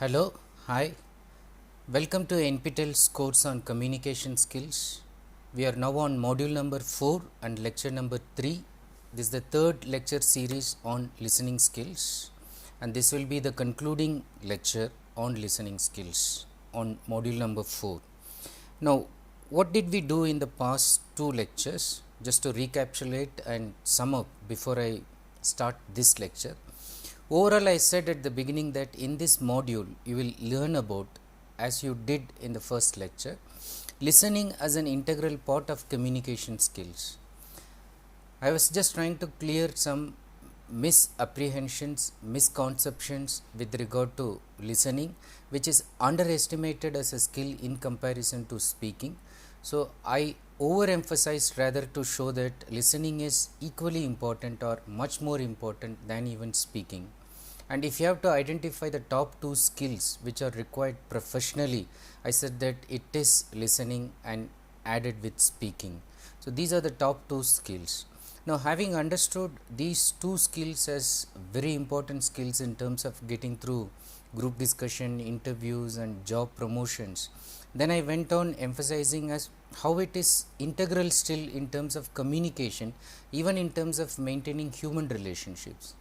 Hello, hi, welcome to NPTEL's course on communication skills. We are now on module number 4 and lecture number 3. This is the third lecture series on listening skills, and this will be the concluding lecture on listening skills on module number 4. Now, what did we do in the past two lectures? Just to recapitulate and sum up before I start this lecture. Overall, I said at the beginning that in this module you will learn about, as you did in the first lecture, listening as an integral part of communication skills. I was just trying to clear some misapprehensions, misconceptions with regard to listening, which is underestimated as a skill in comparison to speaking. So, I overemphasized rather to show that listening is equally important or much more important than even speaking. And if you have to identify the top two skills which are required professionally, I said that it is listening and added with speaking. So, these are the top two skills. Now, having understood these two skills as very important skills in terms of getting through group discussion, interviews and job promotions, then I went on emphasizing as how it is integral still in terms of communication, even in terms of maintaining human relationships.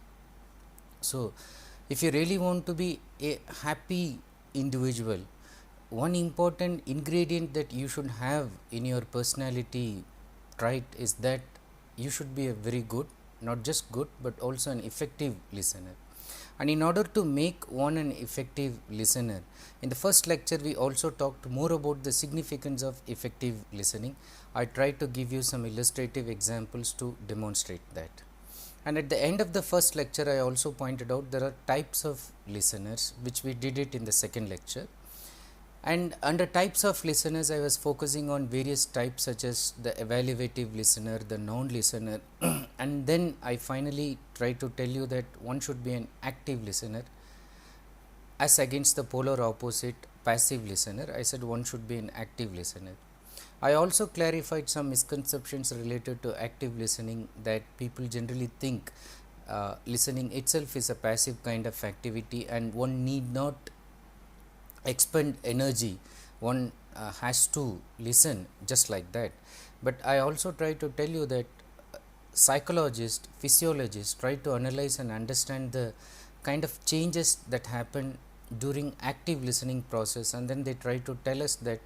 So, if you really want to be a happy individual, one important ingredient that you should have in your personality trait is that you should be a very good, not just good, but also an effective listener. And in order to make one an effective listener, in the first lecture we also talked more about the significance of effective listening. I tried to give you some illustrative examples to demonstrate that. And at the end of the first lecture, I also pointed out there are types of listeners, which we did it in the second lecture. And under types of listeners, I was focusing on various types such as the evaluative listener, the non-listener, and then I finally tried to tell you that one should be an active listener as against the polar opposite passive listener. I said one should be an active listener. I also clarified some misconceptions related to active listening, that people generally think listening itself is a passive kind of activity and one need not expend energy, one has to listen just like that. But I also try to tell you that psychologists, physiologists try to analyze and understand the kind of changes that happen during active listening process, and then they try to tell us that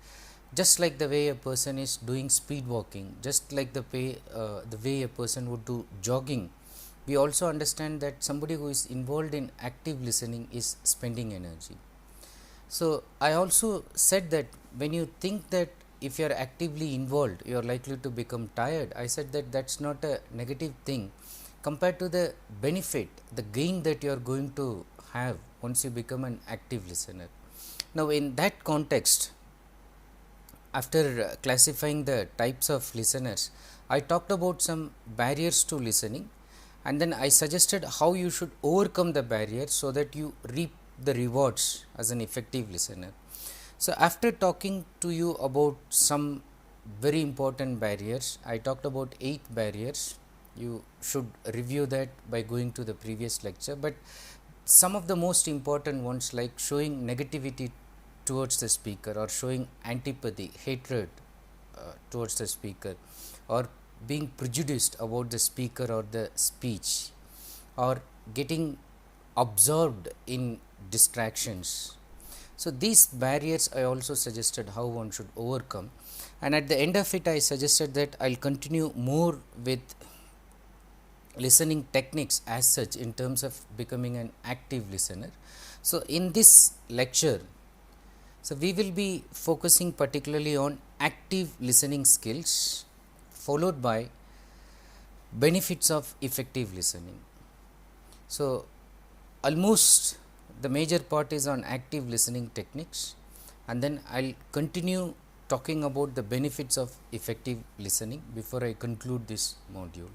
just like the way a person is doing speed walking, just like the way a person would do jogging, we also understand that somebody who is involved in active listening is spending energy. So, I also said that when you think that if you are actively involved, you are likely to become tired, I said that that's not a negative thing compared to the benefit, the gain that you are going to have once you become an active listener. Now, in that context, after classifying the types of listeners, I talked about some barriers to listening, and then I suggested how you should overcome the barriers so that you reap the rewards as an effective listener. So, after talking to you about some very important barriers, I talked about 8 barriers. You should review that by going to the previous lecture, but some of the most important ones, like showing negativity towards the speaker, or showing antipathy, hatred towards the speaker, or being prejudiced about the speaker or the speech, or getting absorbed in distractions. So, these barriers I also suggested how one should overcome, and at the end of it I suggested that I will continue more with listening techniques as such in terms of becoming an active listener. So, in this lecture, so we will be focusing particularly on active listening skills, followed by benefits of effective listening. So, almost the major part is on active listening techniques, and then I will continue talking about the benefits of effective listening before I conclude this module.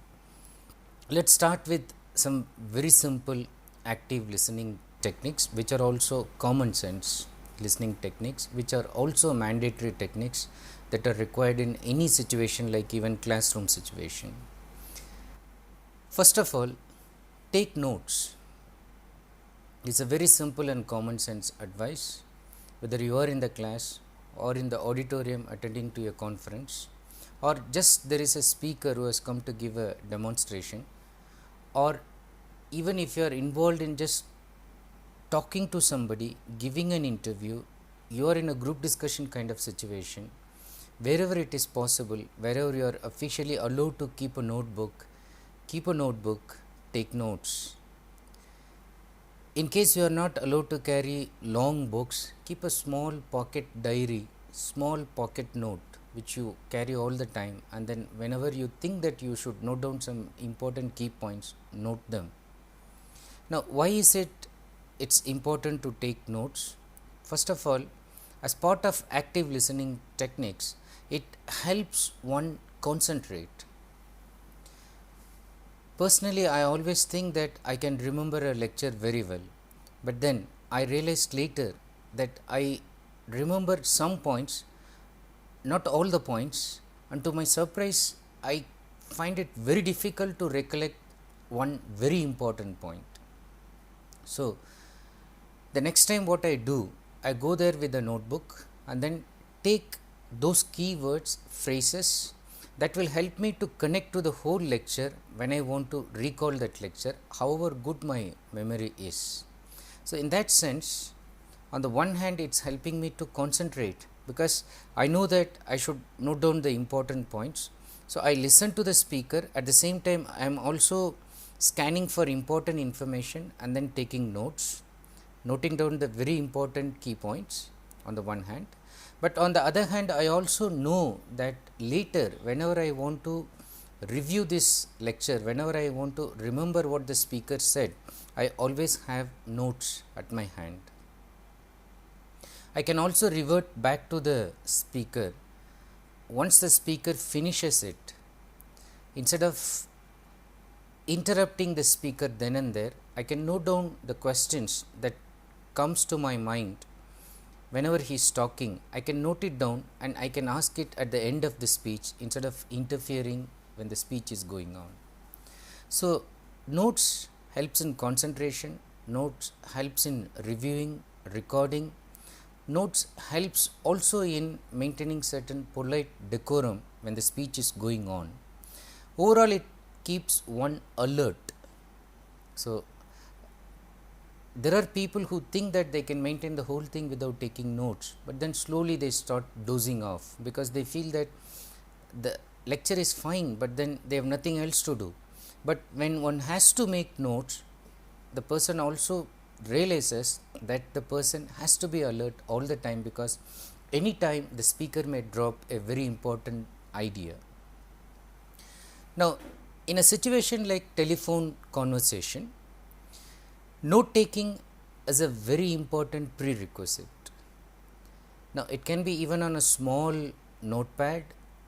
Let us start with some very simple active listening techniques, which are also common sense listening techniques, which are also mandatory techniques that are required in any situation, like even classroom situation. First of all, take notes. It's a very simple and common sense advice. Whether you are in the class or in the auditorium attending to a conference, or just there is a speaker who has come to give a demonstration, or even if you are involved in just talking to somebody, giving an interview, you are in a group discussion kind of situation, wherever it is possible, wherever you are officially allowed to keep a notebook, take notes. In case you are not allowed to carry long books, keep a small pocket diary, small pocket note which you carry all the time, and then whenever you think that you should note down some important key points, note them. Now, why is it's important to take notes? First of all, as part of active listening techniques, it helps one concentrate. Personally, I always think that I can remember a lecture very well, but then I realized later that I remember some points, not all the points, and to my surprise, I find it very difficult to recollect one very important point. So, the next time what I do, I go there with a notebook and then take those keywords, phrases that will help me to connect to the whole lecture when I want to recall that lecture, however good my memory is. So, in that sense, on the one hand, it's helping me to concentrate because I know that I should note down the important points. So, I listen to the speaker, at the same time, I am also scanning for important information and then taking notes, noting down the very important key points on the one hand. But on the other hand, I also know that later, whenever I want to review this lecture, whenever I want to remember what the speaker said, I always have notes at my hand. I can also revert back to the speaker once the speaker finishes it. Instead of interrupting the speaker then and there, I can note down the questions that comes to my mind whenever he is talking. I can note it down and I can ask it at the end of the speech instead of interfering when the speech is going on. So, notes helps in concentration, notes helps in reviewing, recording, notes helps also in maintaining certain polite decorum when the speech is going on. Overall, it keeps one alert. So, there are people who think that they can maintain the whole thing without taking notes, but then slowly they start dozing off because they feel that the lecture is fine, but then they have nothing else to do. But when one has to make notes, the person also realizes that the person has to be alert all the time because any time the speaker may drop a very important idea. Now, in a situation like telephone conversation, note taking is a very important prerequisite. Now, it can be even on a small notepad,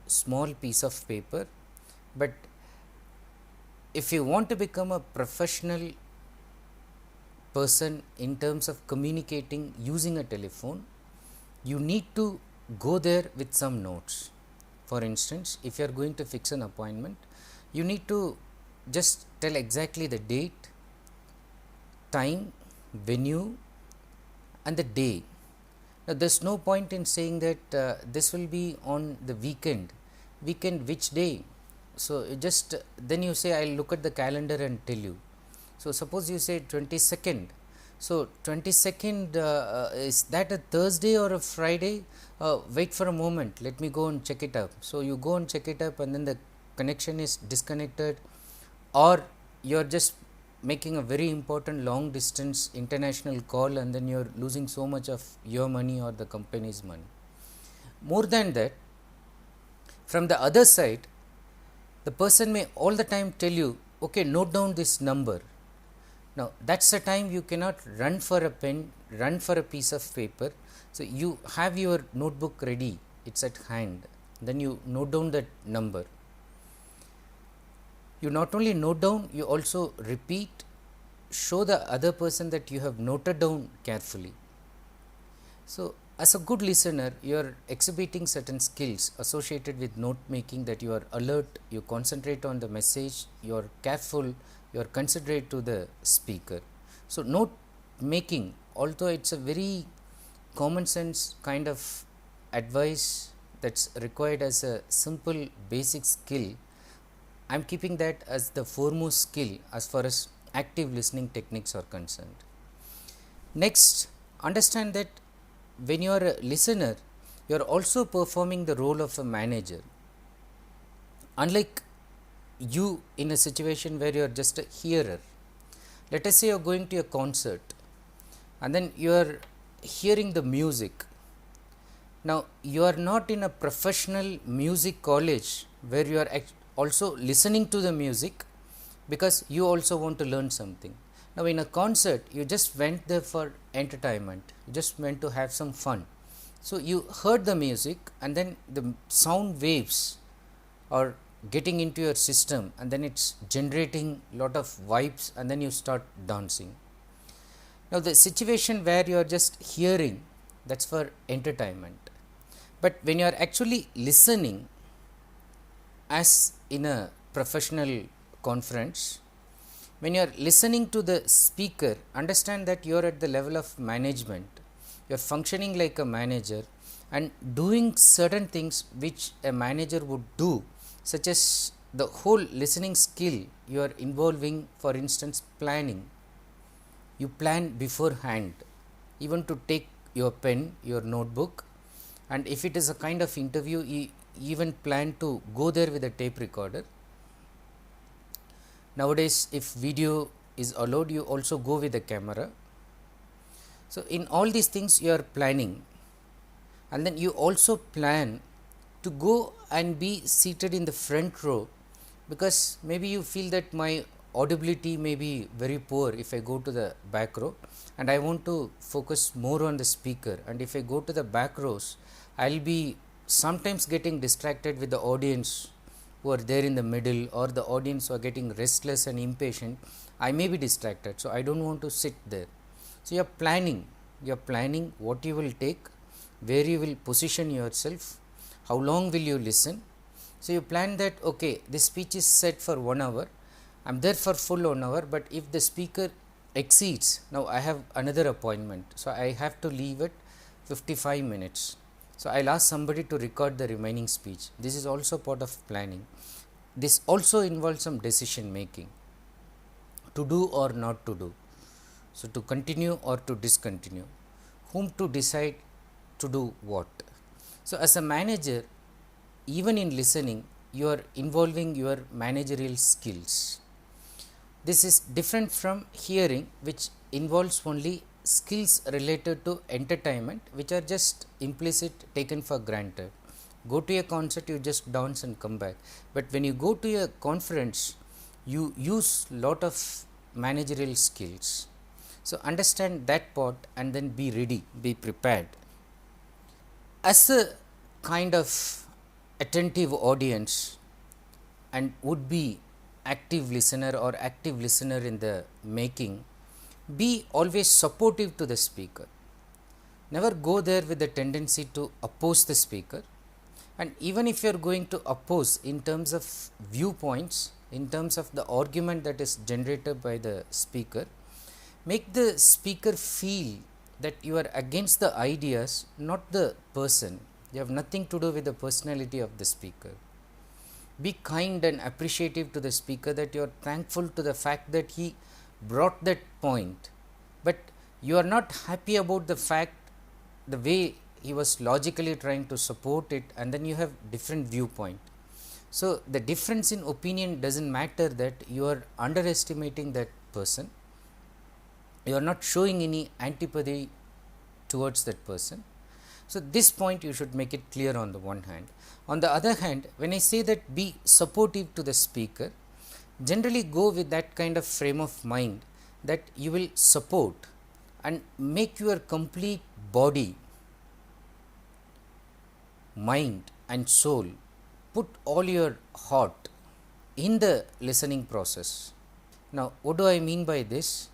small piece of paper, but if you want to become a professional person in terms of communicating using a telephone, you need to go there with some notes. For instance, if you are going to fix an appointment, you need to just tell exactly the date, time, venue and the day. Now, there is no point in saying that this will be on the weekend which day. So, just then you say I will look at the calendar and tell you. So, suppose you say 22nd. So, 22nd is that a Thursday or a Friday? Wait for a moment, let me go and check it up. So, you go and check it up and then the connection is disconnected, or you are just making a very important long distance international call and then you are losing so much of your money or the company's money. More than that, from the other side, the person may all the time tell you, okay, note down this number. Now, that is the time you cannot run for a pen, run for a piece of paper. So, you have your notebook ready, it is at hand, then you note down that number. You not only note down, you also repeat, show the other person that you have noted down carefully. So, as a good listener, you are exhibiting certain skills associated with note making, that you are alert, you concentrate on the message, you are careful, you are considerate to the speaker. So, note making, although it's a very common sense kind of advice that's required as a simple basic skill, I'm keeping that as the foremost skill as far as active listening techniques are concerned. Next, understand that when you are a listener, you are also performing the role of a manager. Unlike you in a situation where you are just a hearer, let us say you are going to a concert and then you are hearing the music. Now, you are not in a professional music college where you are also listening to the music because you also want to learn something. Now, in a concert, you just went there for entertainment, you just went to have some fun. So, you heard the music and then the sound waves are getting into your system and then it's generating lot of vibes and then you start dancing. Now, the situation where you are just hearing, that's for entertainment. But when you are actually listening, as in a professional conference, when you are listening to the speaker, understand that you are at the level of management. You are functioning like a manager and doing certain things which a manager would do, such as the whole listening skill you are involving, for instance, planning. You plan beforehand, even to take your pen, your notebook, and if it is a kind of interview, you even plan to go there with a tape recorder. Nowadays, if video is allowed, you also go with a camera. So, in all these things you are planning, and then you also plan to go and be seated in the front row, because maybe you feel that my audibility may be very poor if I go to the back row and I want to focus more on the speaker, and if I go to the back rows, I will be sometimes getting distracted with the audience who are there in the middle, or the audience who are getting restless and impatient. I may be distracted, so I don't want to sit there. So, you are planning what you will take, where you will position yourself, how long will you listen. So, you plan that, okay, this speech is set for 1 hour, I am there for full 1 hour, but if the speaker exceeds, now I have another appointment, so I have to leave at 55 minutes. So, I will ask somebody to record the remaining speech. This is also part of planning. This also involves some decision making, to do or not to do. So, to continue or to discontinue, whom to decide to do what. So, as a manager, even in listening, you are involving your managerial skills. This is different from hearing, which involves only skills related to entertainment, which are just implicit, taken for granted. Go to a concert, you just dance and come back. But when you go to a conference, you use lot of managerial skills. So, understand that part and then be ready, be prepared. As a kind of attentive audience and would be active listener or active listener in the making, be always supportive to the speaker. Never go there with the tendency to oppose the speaker, and even if you are going to oppose in terms of viewpoints, in terms of the argument that is generated by the speaker, make the speaker feel that you are against the ideas, not the person. You have nothing to do with the personality of the speaker. Be kind and appreciative to the speaker, that you are thankful to the fact that he brought that point, but you are not happy about the fact, the way he was logically trying to support it, and then you have different viewpoint. So, the difference in opinion does not matter, that you are underestimating that person, you are not showing any antipathy towards that person. So, this point you should make it clear on the one hand. On the other hand, when I say that be supportive to the speaker, generally go with that kind of frame of mind, that you will support and make your complete body, mind and soul, put all your heart in the listening process. Now, what do I mean by this?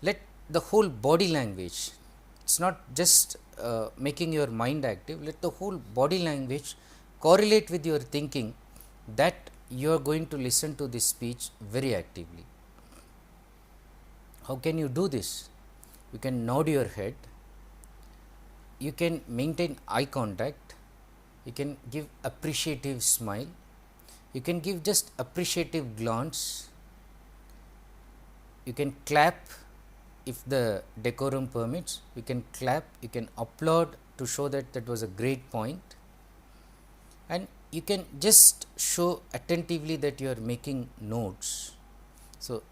Let the whole body language, it is not just making your mind active, let the whole body language correlate with your thinking that you are going to listen to this speech very actively. How can you do this? you can nod your head, you can maintain eye contact, you can give appreciative smile, you can give just appreciative glance, you can clap if the decorum permits, you can clap, you can applaud to show that that was a great point, and you can just show attentively that you are making notes. So,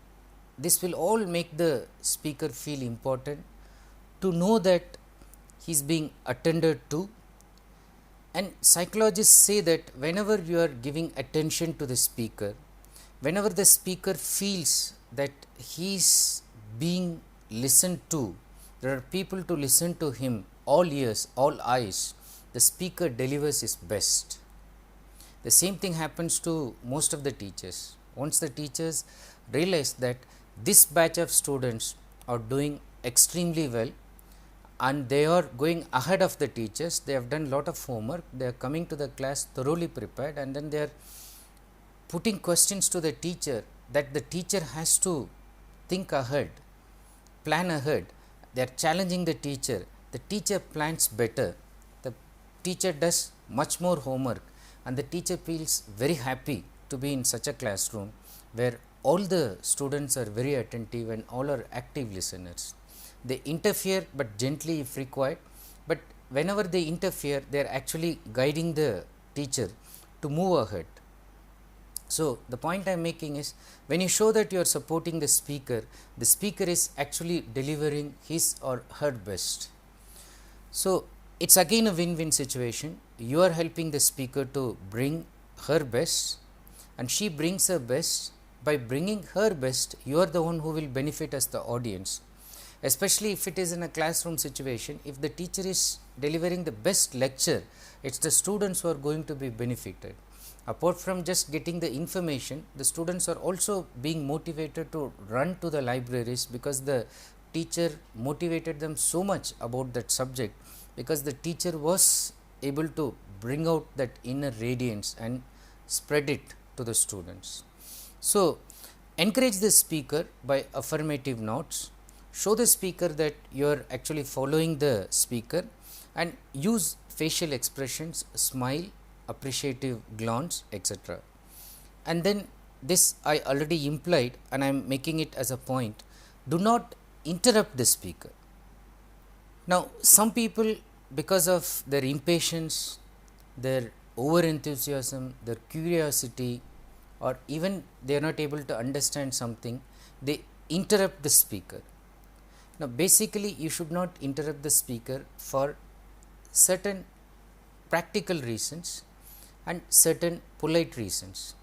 this will all make the speaker feel important, to know that he is being attended to. And psychologists say that whenever you are giving attention to the speaker, whenever the speaker feels that he is being listened to, there are people to listen to him, all ears, all eyes, the speaker delivers his best. The same thing happens to most of the teachers. Once the teachers realize that this batch of students are doing extremely well and they are going ahead of the teachers, they have done lot of homework, they are coming to the class thoroughly prepared, and then they are putting questions to the teacher that the teacher has to think ahead, plan ahead. They are challenging the teacher plans better, the teacher does much more homework, and the teacher feels very happy to be in such a classroom where all the students are very attentive and all are active listeners. They interfere, but gently if required, but whenever they interfere, they are actually guiding the teacher to move ahead. So, the point I am making is, when you show that you are supporting the speaker is actually delivering his or her best. So, it is again a win-win situation. You are helping the speaker to bring her best, and she brings her best. By bringing her best, you are the one who will benefit as the audience. Especially if it is in a classroom situation, if the teacher is delivering the best lecture, it is the students who are going to be benefited. Apart from just getting the information, the students are also being motivated to run to the libraries, because the teacher motivated them so much about that subject, because the teacher was able to bring out that inner radiance and spread it to the students. So, encourage the speaker by affirmative nods, show the speaker that you are actually following the speaker, and use facial expressions, smile, appreciative glance, etc. And then this I already implied, and I am making it as a point: do not interrupt the speaker. Now, some people, because of their impatience, their over enthusiasm, their curiosity, or even they are not able to understand something, they interrupt the speaker. Now, basically you should not interrupt the speaker for certain practical reasons and certain polite reasons.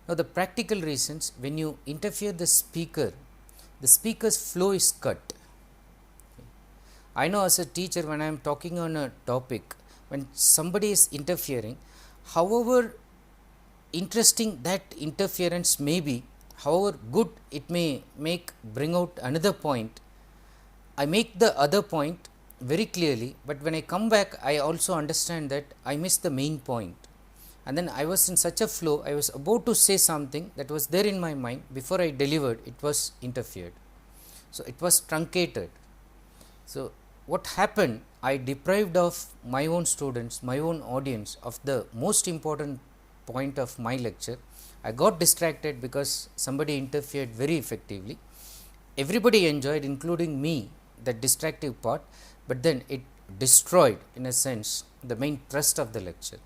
Now, the practical reasons, when you interfere the speaker's flow is cut. I know as a teacher, when I am talking on a topic, when somebody is interfering, however interesting that interference may be, however good it may bring out another point, I make the other point very clearly, but when I come back, I also understand that I missed the main point, and then I was in such a flow, I was about to say something that was there in my mind, before I delivered, it was interfered. So, it was truncated. So, what happened, I deprived of my own students, my own audience, of the most important point of my lecture. I got distracted because somebody interfered very effectively. Everybody enjoyed, including me, that distractive part, but then it destroyed, in a sense, the main thrust of the lecture.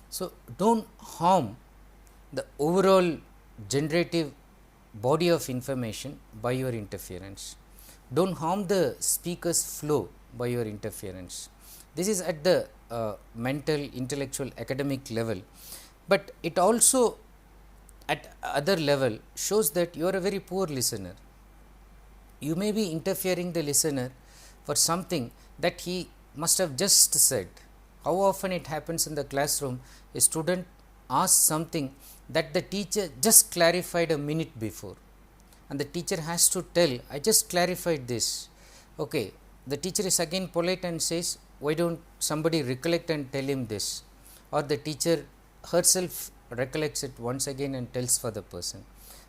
So, do not harm the overall generative body of information by your interference. Do not harm the speaker's flow by your interference. This is at the mental, intellectual, academic level, but it also at other level shows that you are a very poor listener. You may be interfering the listener for something that he must have just said. How often it happens in the classroom, a student asks something that the teacher just clarified a minute before, and the teacher has to tell, I just clarified this. Okay, the teacher is again polite and says, why don't somebody recollect and tell him this, or the teacher herself recollects it once again and tells for the person,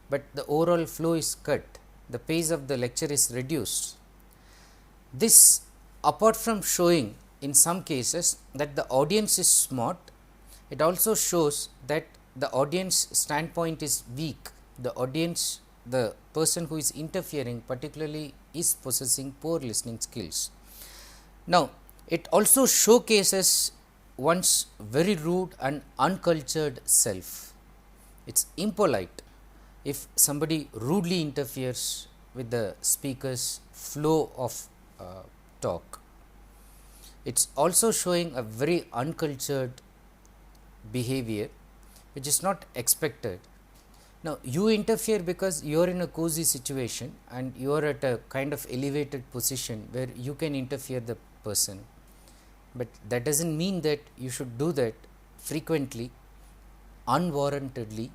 but the overall flow is cut, the pace of the lecture is reduced. This, apart from showing in some cases that the audience is smart, it also shows that the audience standpoint is weak. The audience, the person who is interfering particularly, is possessing poor listening skills. Now, it also showcases one's very rude and uncultured self. It's impolite if somebody rudely interferes with the speaker's flow of talk. It's also showing a very uncultured behavior which is not expected. Now, you interfere because you are in a cozy situation and you are at a kind of elevated position where you can interfere the person, but that does not mean that you should do that frequently, unwarrantedly,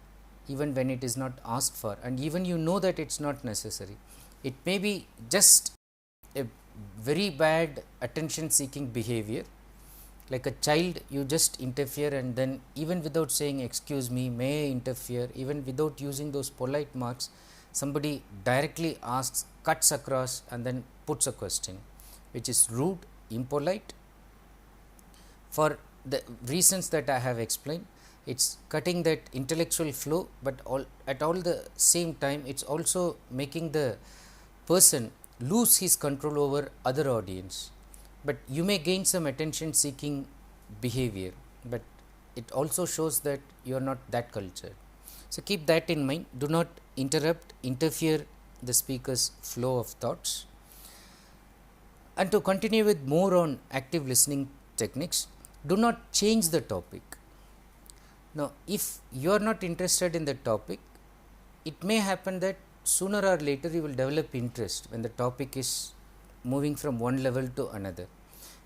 even when it is not asked for, and even you know that it is not necessary. It may be just a very bad attention seeking behavior, like a child, you just interfere, and then even without saying excuse me, may I interfere, even without using those polite marks, somebody directly asks, cuts across, and then puts a question which is rude, impolite. For the reasons that I have explained, it is cutting that intellectual flow, but at all the same time it is also making the person lose his control over other audience. But you may gain some attention seeking behavior, but it also shows that you are not that cultured. So, keep that in mind. Do not interrupt, interfere the speaker's flow of thoughts. And to continue with more on active listening techniques, do not change the topic. Now, if you are not interested in the topic, it may happen that sooner or later you will develop interest when the topic is moving from one level to another.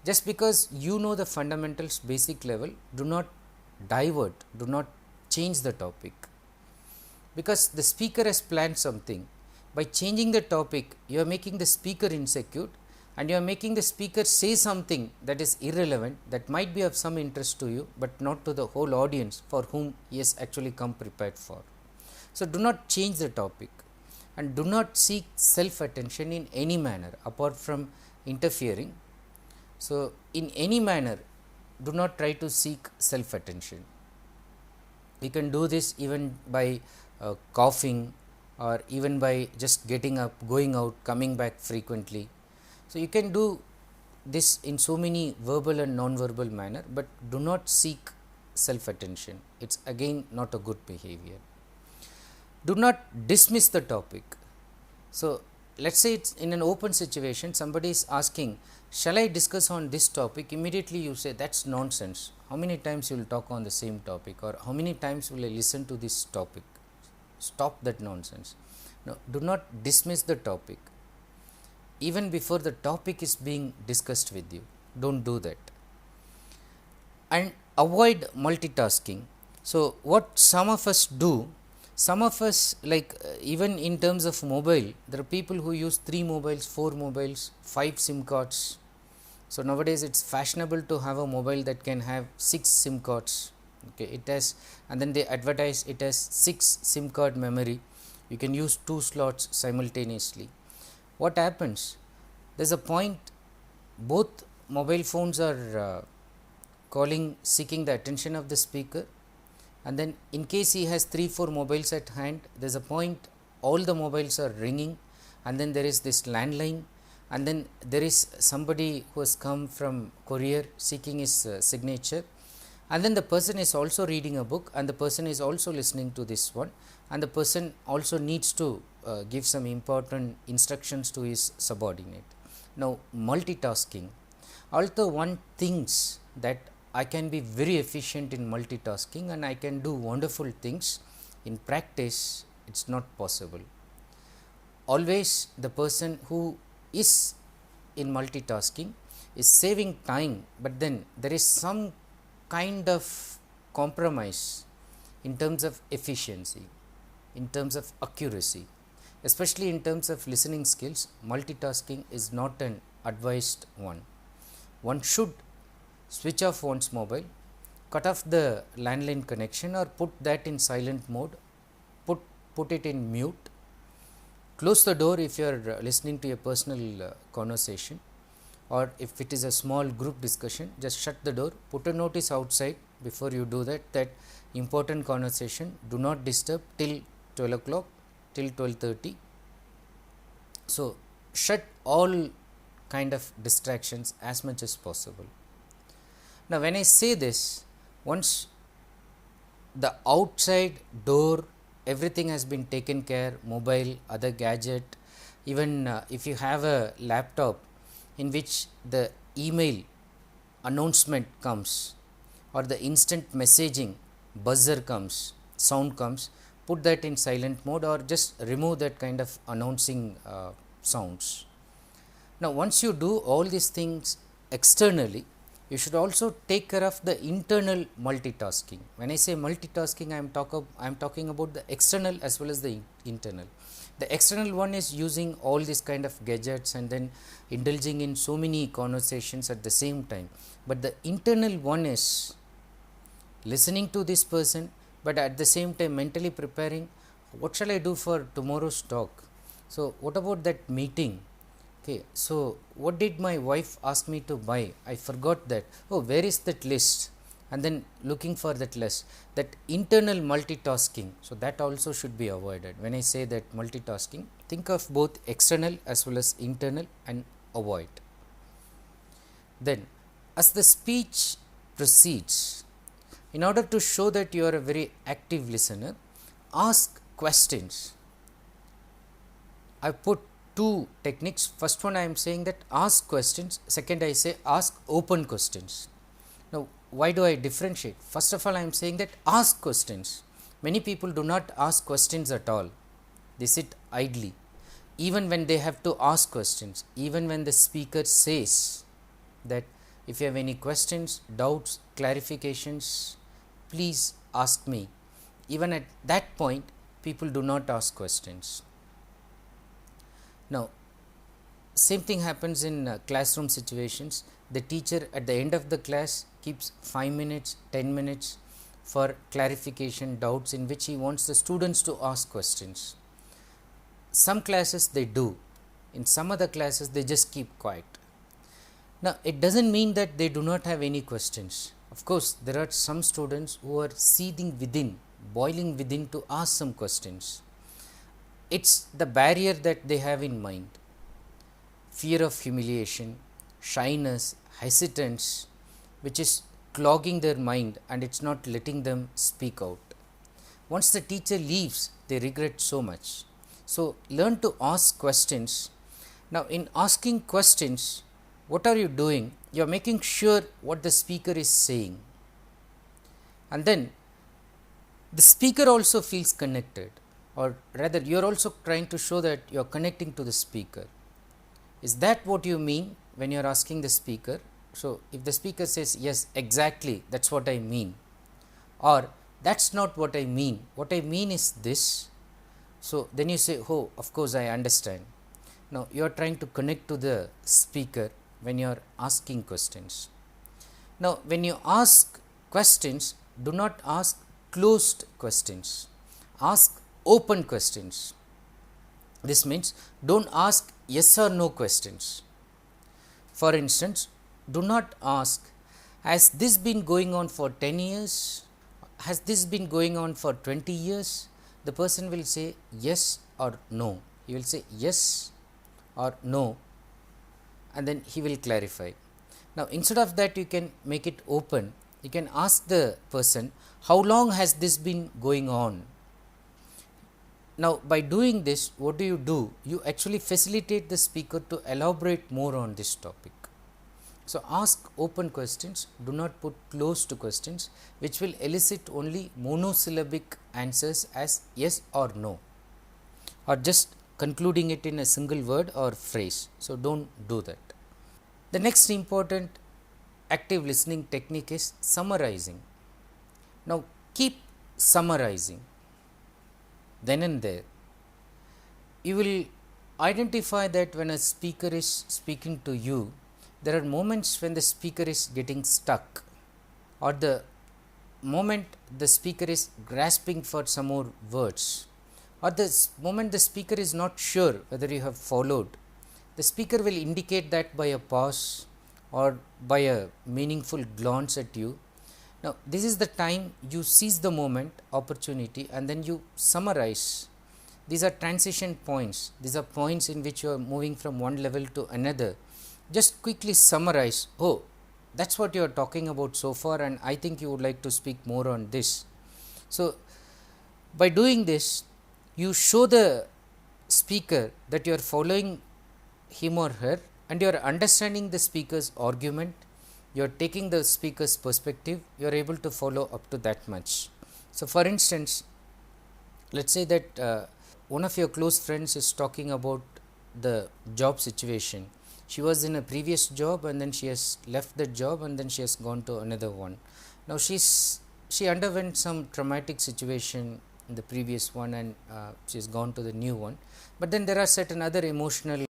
Just because you know the fundamentals, basic level, do not divert, do not change the topic, because the speaker has planned something. By changing the topic, you are making the speaker insecure, and you are making the speaker say something that is irrelevant, that might be of some interest to you, but not to the whole audience for whom he has actually come prepared for. So, do not change the topic, and do not seek self attention in any manner apart from interfering. So, in any manner, do not try to seek self attention. You can do this even by coughing, or even by just getting up, going out, coming back frequently. So, you can do this in so many verbal and non-verbal manner, but do not seek self attention. It is again not a good behavior. Do not dismiss the topic. So, let us say it is in an open situation, somebody is asking, shall I discuss on this topic? Immediately you say, that is nonsense. How many times you will talk on the same topic, or how many times will I listen to this topic? Stop that nonsense. No, do not dismiss the topic even before the topic is being discussed with you. Do not do that. And avoid multitasking. So, what some of us do, some of us, like even in terms of mobile, there are people who use 3 mobiles, 4 mobiles, 5 SIM cards. So, nowadays it is fashionable to have a mobile that can have 6 SIM cards. Okay, it has, and then they advertise it as 6 SIM card memory. You can use 2 slots simultaneously. What happens? There is a point, both mobile phones are seeking the attention of the speaker, and then in case he has 3-4 mobiles at hand, there is a point all the mobiles are ringing, and then there is this landline, and then there is somebody who has come from courier seeking his signature, and then the person is also reading a book, and the person is also listening to this one, and the person also needs to give some important instructions to his subordinate. Now, multitasking, although one thinks that I can be very efficient in multitasking and I can do wonderful things, in practice it is not possible. Always the person who is in multitasking is saving time, but then there is some kind of compromise in terms of efficiency, in terms of accuracy, especially in terms of listening skills. Multitasking is not an advised one. One should switch off one's mobile, cut off the landline connection, or put that in silent mode, put it in mute, close the door if you are listening to a personal conversation, or if it is a small group discussion, just shut the door, put a notice outside before you do that, that important conversation do not disturb till 12 o'clock, till 12:30. So, shut all kind of distractions as much as possible. Now, when I say this, once the outside door everything has been taken care, mobile, other gadget, even if you have a laptop in which the email announcement comes or the instant messaging buzzer comes, sound comes, put that in silent mode or just remove that kind of announcing sounds. Now, once you do all these things externally, you should also take care of the internal multitasking. When I say multitasking, I am talking about the external as well as the internal. The external one is using all these kind of gadgets and then indulging in so many conversations at the same time. But the internal one is listening to this person, but at the same time mentally preparing, what shall I do for tomorrow's talk? So, what about that meeting? Okay, so what did my wife ask me to buy? I forgot that. Oh, where is that list? And then looking for that list. That internal multitasking. So, that also should be avoided. When I say that multitasking, think of both external as well as internal and avoid. Then, as the speech proceeds, in order to show that you are a very active listener, ask questions. I put two techniques. First one I am saying that ask questions, second I say ask open questions. Now, why do I differentiate? First of all, I am saying that ask questions. Many people do not ask questions at all, they sit idly. Even when they have to ask questions, even when the speaker says that if you have any questions, doubts, clarifications, please ask me. Even at that point, people do not ask questions. Now, same thing happens in classroom situations. The teacher at the end of the class keeps 5 minutes, 10 minutes for clarification, doubts, in which he wants the students to ask questions. Some classes they do, in some other classes they just keep quiet. Now, it does not mean that they do not have any questions. Of course, there are some students who are seething within, boiling within to ask some questions. It is the barrier that they have in mind, fear of humiliation, shyness, hesitance, which is clogging their mind and it is not letting them speak out. Once the teacher leaves, they regret so much. So, learn to ask questions. Now, in asking questions, what are you doing? You are making sure what the speaker is saying, and then the speaker also feels connected, or rather you are also trying to show that you are connecting to the speaker. Is that what you mean when you are asking the speaker? So, if the speaker says yes, exactly, that is what I mean, or that is not what I mean, what I mean is this. So, then you say, oh, of course I understand. Now, you are trying to connect to the speaker when you are asking questions. Now, when you ask questions, do not ask closed questions, ask open questions. This means do not ask yes or no questions. For instance, do not ask, has this been going on for 10 years? Has this been going on for 20 years? The person will say yes or no. He will say yes or no, and then he will clarify. Now, instead of that, you can make it open. You can ask the person, how long has this been going on? Now, by doing this, what do? You actually facilitate the speaker to elaborate more on this topic. So, ask open questions, do not put closed questions, which will elicit only monosyllabic answers as yes or no, or just concluding it in a single word or phrase. So, do not do that. The next important active listening technique is summarizing. Now, keep summarizing then and there. You will identify that when a speaker is speaking to you, there are moments when the speaker is getting stuck, or the moment the speaker is grasping for some more words, or the moment the speaker is not sure whether you have followed. the speaker will indicate that by a pause or by a meaningful glance at you. Now, this is the time you seize the moment, opportunity, and then you summarize. These are transition points. These are points in which you are moving from one level to another. Just quickly summarize. Oh, that's what you are talking about so far, and I think you would like to speak more on this. So, by doing this, you show the speaker that you are following him or her, and you are understanding the speaker's argument, you are taking the speaker's perspective, you are able to follow up to that much. So, for instance, let us say that one of your close friends is talking about the job situation. She was in a previous job and then she has left the job and then she has gone to another one. Now, she underwent some traumatic situation in the previous one, and she has gone to the new one, but then there are certain other emotional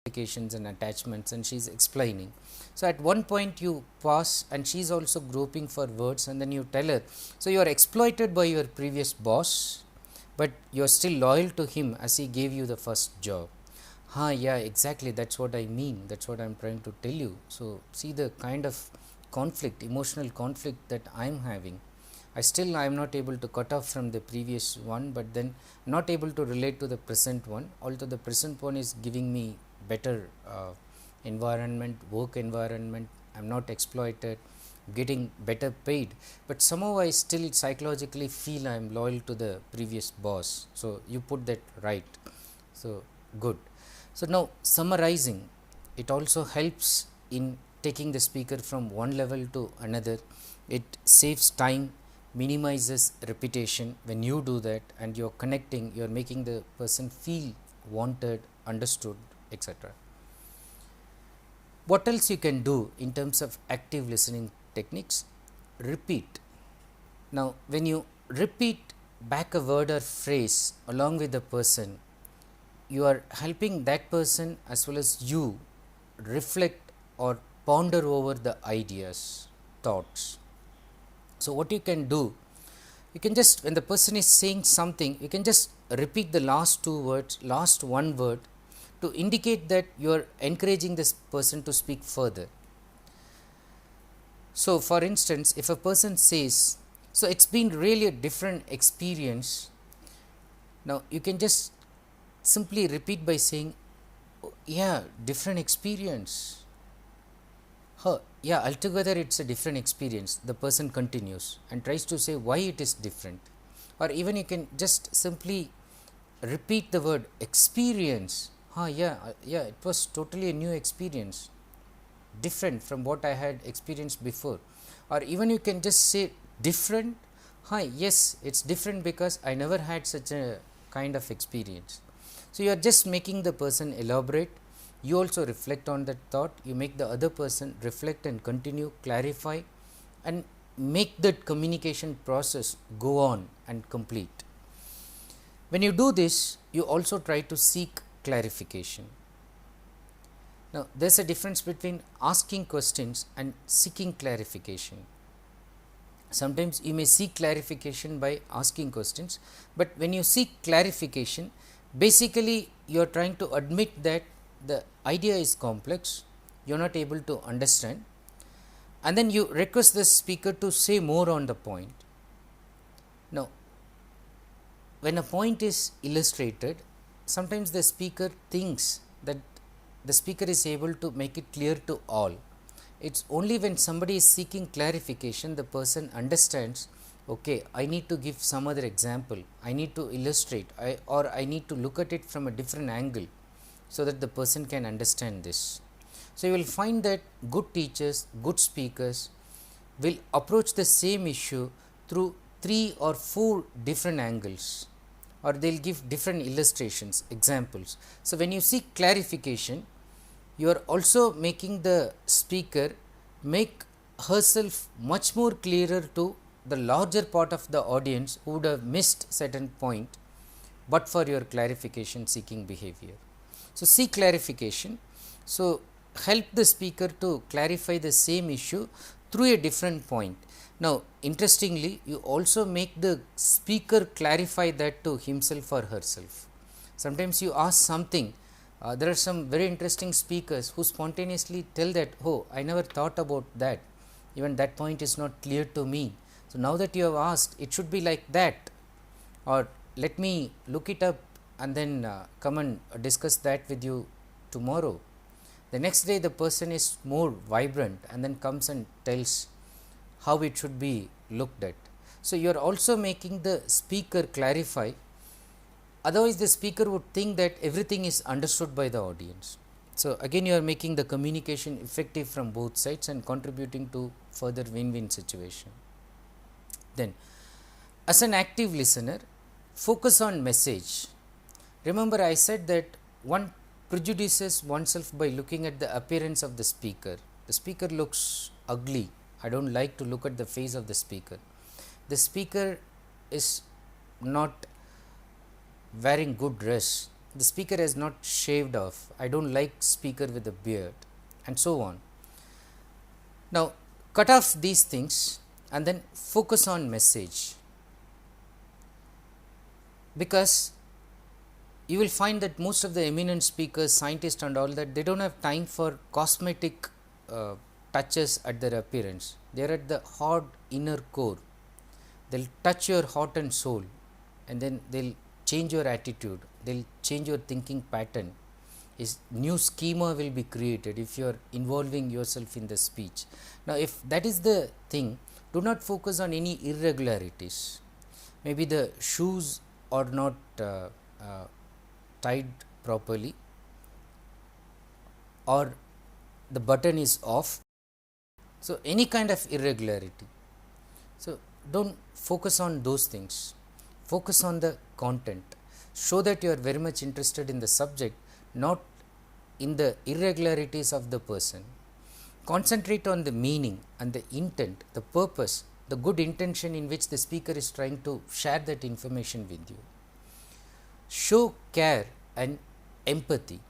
implications and attachments, and she is explaining. So, at one point you pause and she is also groping for words, and then you tell her, so you are exploited by your previous boss, but you are still loyal to him as he gave you the first job. Yeah, exactly, that is what I mean, that is what I am trying to tell you. So, see the kind of conflict, emotional conflict that I am having. I am not able to cut off from the previous one, but then not able to relate to the present one, although the present one is giving me better environment, work environment, I am not exploited, getting better paid, but somehow I still psychologically feel I am loyal to the previous boss. So, you put that right. So, good. So, now summarizing, it also helps in taking the speaker from one level to another. It saves time, minimizes repetition when you do that, and you are connecting, you are making the person feel wanted, understood, etc. What else you can do in terms of active listening techniques? Repeat. Now, when you repeat back a word or phrase along with the person, you are helping that person as well as you reflect or ponder over the ideas, thoughts. So, what you can do, you can just, when the person is saying something, you can just repeat the last two words, last one word, to indicate that you are encouraging this person to speak further. So, for instance, if a person says, so it's been really a different experience, now you can just simply repeat by saying, oh, yeah, different experience. Yeah, altogether it's a different experience. The person continues and tries to say why it is different, or even you can just simply repeat the word experience. Yeah, it was totally a new experience, different from what I had experienced before. Or even you can just say different. Yes, it's different because I never had such a kind of experience. So, you are just making the person elaborate. You also reflect on that thought, you make the other person reflect and continue, clarify, and make that communication process go on and complete. When you do this, you also try to seek clarification. Now, there is a difference between asking questions and seeking clarification. Sometimes you may seek clarification by asking questions, but when you seek clarification, basically you are trying to admit that the idea is complex, you are not able to understand, and then you request the speaker to say more on the point. Now, when a point is illustrated, sometimes the speaker thinks that the speaker is able to make it clear to all. It is only when somebody is seeking clarification, the person understands, okay, I need to give some other example, I need to illustrate, or I need to look at it from a different angle, so that the person can understand this. So, you will find that good teachers, good speakers will approach the same issue through 3 or 4 different angles, or they will give different illustrations, examples. So, when you seek clarification, you are also making the speaker make herself much more clearer to the larger part of the audience who would have missed certain point, but for your clarification seeking behavior. So, seek clarification. So, help the speaker to clarify the same issue through a different point. Now, interestingly, you also make the speaker clarify that to himself or herself. Sometimes you ask something There are some very interesting speakers who spontaneously tell that, oh, I never thought about that, even that point is not clear to me. So, now that you have asked, it should be like that, or let me look it up and then come and discuss that with you tomorrow. The next day the person is more vibrant and then comes and tells how it should be looked at. So, you are also making the speaker clarify, otherwise the speaker would think that everything is understood by the audience. So, again you are making the communication effective from both sides and contributing to further win-win situation. Then, as an active listener, focus on message. Remember, I said that one prejudices oneself by looking at the appearance of the speaker. The speaker looks ugly. I don't like to look at the face of the speaker. The speaker is not wearing good dress. The speaker has not shaved off. I don't like speaker with a beard, and so on. Now, cut off these things and then focus on message, because you will find that most of the eminent speakers, scientists and all that, they don't have time for cosmetic touches at their appearance. They are at the hard inner core. They will touch your heart and soul, and then they will change your attitude, they will change your thinking pattern. Is new schema will be created if you are involving yourself in the speech. Now, if that is the thing, do not focus on any irregularities. Maybe the shoes are not tied properly, or the button is off. So, any kind of irregularity. So, do not focus on those things, focus on the content, show that you are very much interested in the subject, not in the irregularities of the person. Concentrate on the meaning and the intent, the purpose, the good intention in which the speaker is trying to share that information with you. Show care and empathy.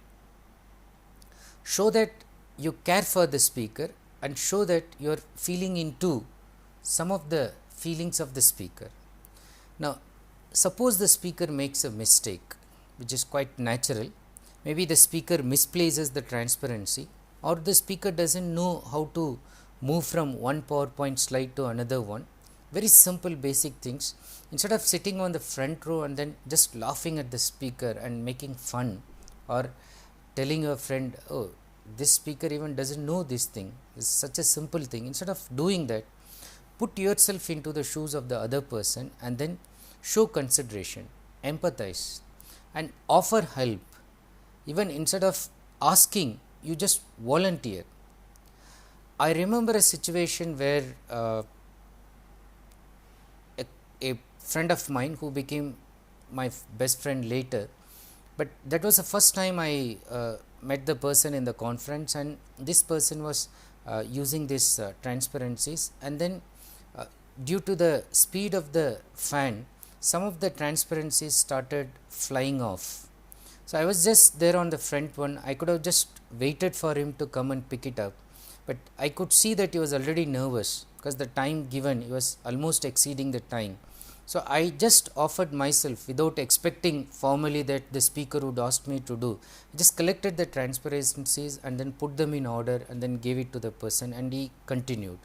Show that you care for the speaker and show that you are feeling into some of the feelings of the speaker. Now, suppose the speaker makes a mistake, which is quite natural. Maybe the speaker misplaces the transparency, or the speaker does not know how to move from one PowerPoint slide to another one. Very simple basic things. Instead of sitting on the front row and then just laughing at the speaker and making fun, or telling your friend, oh, this speaker even does not know this thing, it's such a simple thing. Instead of doing that, put yourself into the shoes of the other person and then show consideration, empathize and offer help. Even instead of asking, you just volunteer. I remember a situation where a friend of mine who became my best friend later, but that was the first time I met the person in the conference, and this person was using these transparencies, and then due to the speed of the fan, some of the transparencies started flying off. So, I was just there on the front one. I could have just waited for him to come and pick it up, but I could see that he was already nervous because the time given, he was almost exceeding the time. So, I just offered myself without expecting formally that the speaker would ask me to do. I just collected the transparencies and then put them in order and then gave it to the person, and he continued.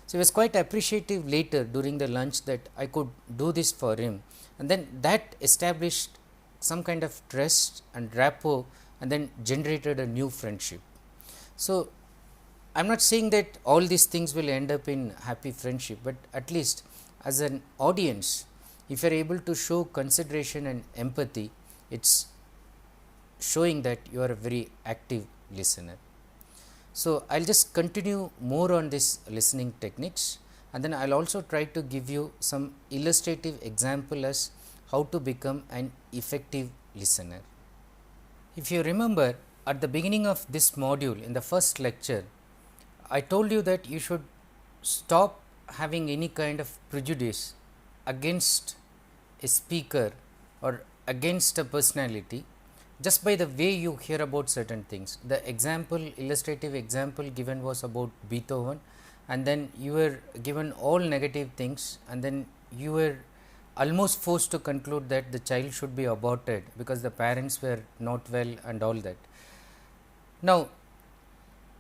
So, he was quite appreciative later during the lunch that I could do this for him, and then that established some kind of trust and rapport and then generated a new friendship. So, I am not saying that all these things will end up in happy friendship, but at least as an audience, if you are able to show consideration and empathy, it is showing that you are a very active listener. So, I will just continue more on this listening techniques, and then I will also try to give you some illustrative example as how to become an effective listener. If you remember, at the beginning of this module in the first lecture, I told you that you should stop having any kind of prejudice against a speaker or against a personality just by the way you hear about certain things. The example, illustrative example given was about Beethoven, and then you were given all negative things, and then you were almost forced to conclude that the child should be aborted because the parents were not well and all that. Now,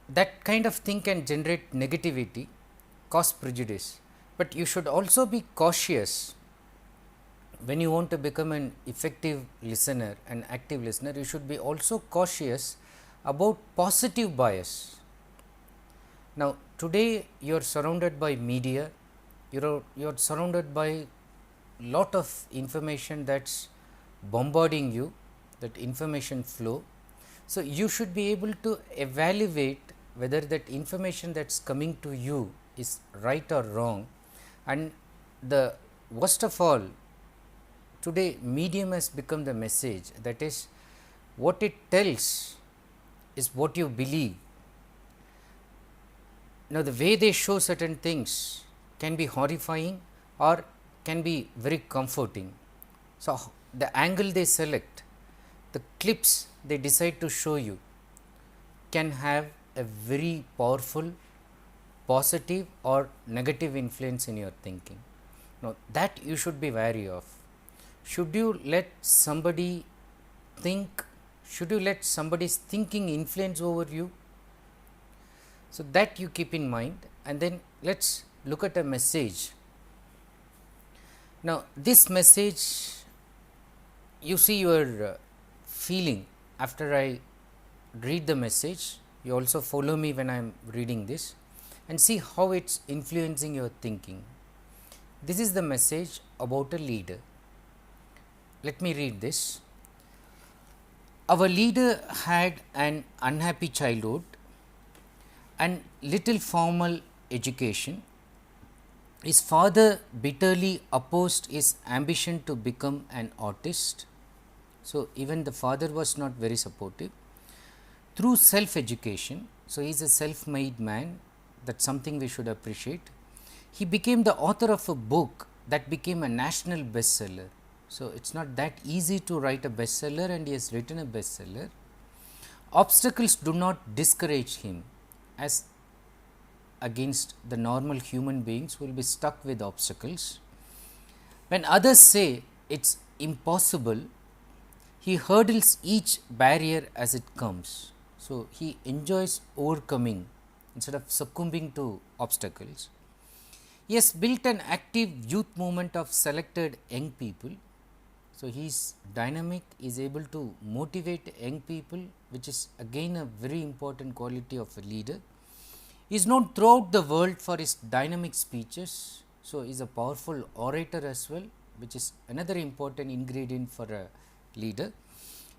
that kind of thing can generate negativity, cause prejudice, but you should also be cautious when you want to become an effective listener, an active listener. You should be also cautious about positive bias. Now, today you are surrounded by media, you are surrounded by lot of information that's bombarding you, that information flow. So, you should be able to evaluate whether that information that's coming to you is right or wrong. And the worst of all, today medium has become the message, that is, what it tells is what you believe. Now, the way they show certain things can be horrifying or can be very comforting. So, the angle they select, the clips they decide to show you can have a very powerful positive or negative influence in your thinking. Now, that you should be wary of. Should you let somebody think, should you let somebody's thinking influence over you? So, that you keep in mind, and then let us look at a message. Now, this message, you see your feeling after I read the message, you also follow me when I am reading this and see how it is influencing your thinking. This is the message about a leader. Let me read this. Our leader had an unhappy childhood and little formal education. His father bitterly opposed his ambition to become an artist. So, even the father was not very supportive. Through self education, so he is a self made man, that is something we should appreciate. He became the author of a book that became a national bestseller. So, it is not that easy to write a bestseller, and he has written a bestseller. Obstacles do not discourage him, as against the normal human beings who will be stuck with obstacles. When others say it is impossible, he hurdles each barrier as it comes. So, he enjoys overcoming instead of succumbing to obstacles. He has built an active youth movement of selected young people. So, he is dynamic, is able to motivate young people, which is again a very important quality of a leader. He is known throughout the world for his dynamic speeches. So, he is a powerful orator as well, which is another important ingredient for a leader.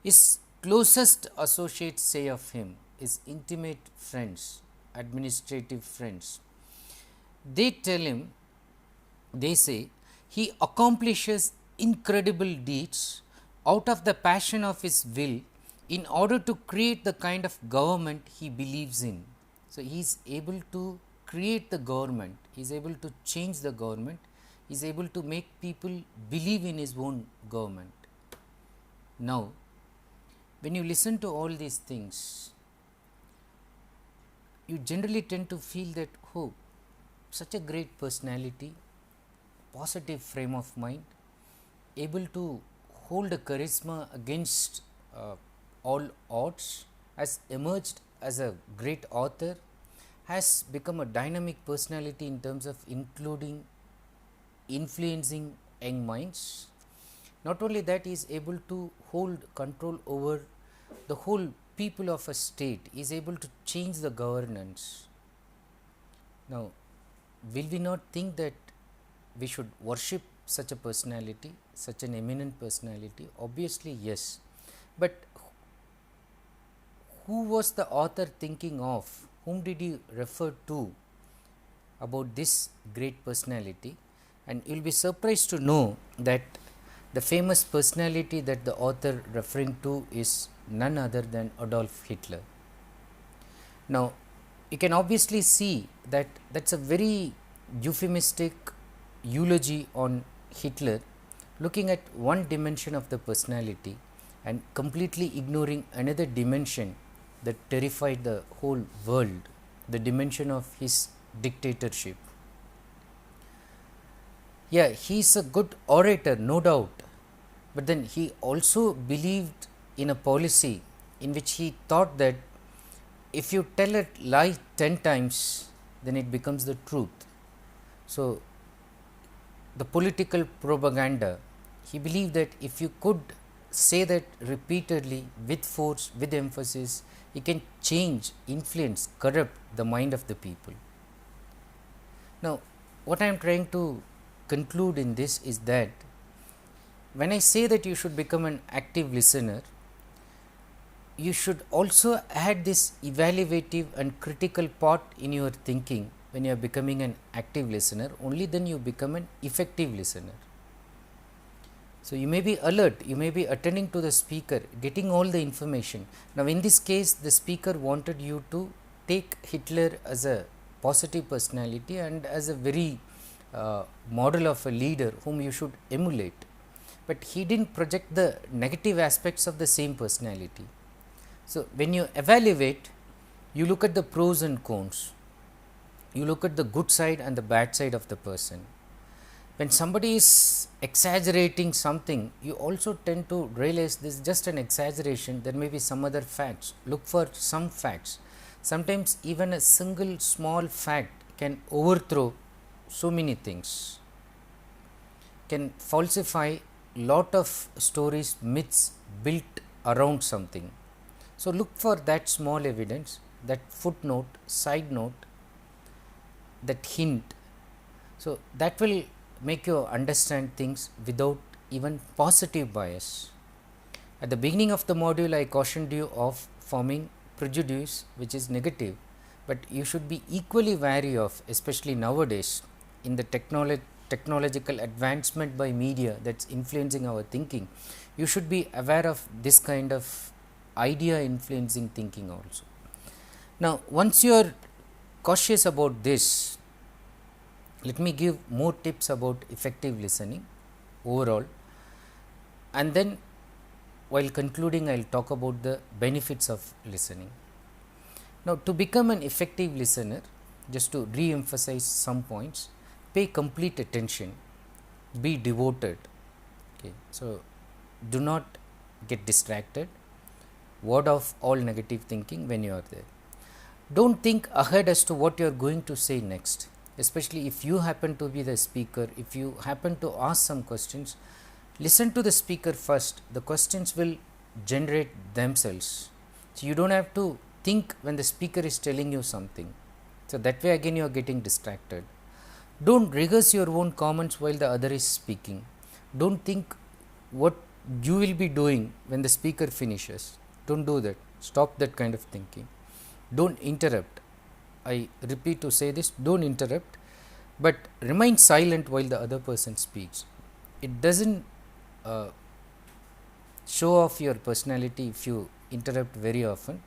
His closest associates say of him, his intimate friends, administrative friends, they tell him, they say, he accomplishes incredible deeds out of the passion of his will in order to create the kind of government he believes in. So, he is able to create the government, he is able to change the government, he is able to make people believe in his own government. Now, when you listen to all these things, you generally tend to feel that, oh, such a great personality, positive frame of mind, able to hold a charisma against all odds, has emerged as a great author, has become a dynamic personality in terms of influencing young minds. Not only that, he is able to hold control over the whole people of a state, he is able to change the governance. Now, will we not think that we should worship such a personality, such an eminent personality? Obviously, yes, but who was the author thinking of? Whom did he refer to about this great personality? And you will be surprised to know that the famous personality that the author referring to is none other than Adolf Hitler. Now, you can obviously see that that is a very euphemistic eulogy on Hitler, looking at one dimension of the personality and completely ignoring another dimension that terrified the whole world, the dimension of his dictatorship. Yeah, he's a good orator, no doubt, but then he also believed in a policy in which he thought that if you tell a lie 10 times, then it becomes the truth. So, the political propaganda, he believed that if you could say that repeatedly with force, with emphasis, it can change, influence, corrupt the mind of the people. Now, what I am trying to conclude in this is that when I say that you should become an active listener, you should also add this evaluative and critical part in your thinking when you are becoming an active listener. Only then you become an effective listener. So, you may be alert, you may be attending to the speaker, getting all the information. Now, in this case, the speaker wanted you to take Hitler as a positive personality and as a very model of a leader whom you should emulate, but he didn't project the negative aspects of the same personality. So, when you evaluate, you look at the pros and cons, you look at the good side and the bad side of the person. When somebody is exaggerating something, you also tend to realize this is just an exaggeration, there may be some other facts. Look for some facts. Sometimes even a single small fact can overthrow so many things, can falsify lot of stories, myths built around something. So, look for that small evidence, that footnote, side note, that hint. So, that will make you understand things without even positive bias. At the beginning of the module, I cautioned you of forming prejudice which is negative, but you should be equally wary of, especially nowadays in the technological advancement by media that's influencing our thinking. You should be aware of this kind of idea influencing thinking also. Now, once you are cautious about this, let me give more tips about effective listening overall, and then while concluding I will talk about the benefits of listening. Now, to become an effective listener, just to re-emphasize some points, pay complete attention, be devoted. Okay. So, do not get distracted, ward off all negative thinking when you are there. Don't think ahead as to what you are going to say next, especially if you happen to be the speaker. If you happen to ask some questions, listen to the speaker first, the questions will generate themselves. So, you do not have to think when the speaker is telling you something. So, that way again you are getting distracted. Do not rehearse your own comments while the other is speaking. Do not think what you will be doing when the speaker finishes. Do not do that, stop that kind of thinking. Do not interrupt. I repeat to say this, do not interrupt, but remain silent while the other person speaks. It does not show off your personality if you interrupt very often,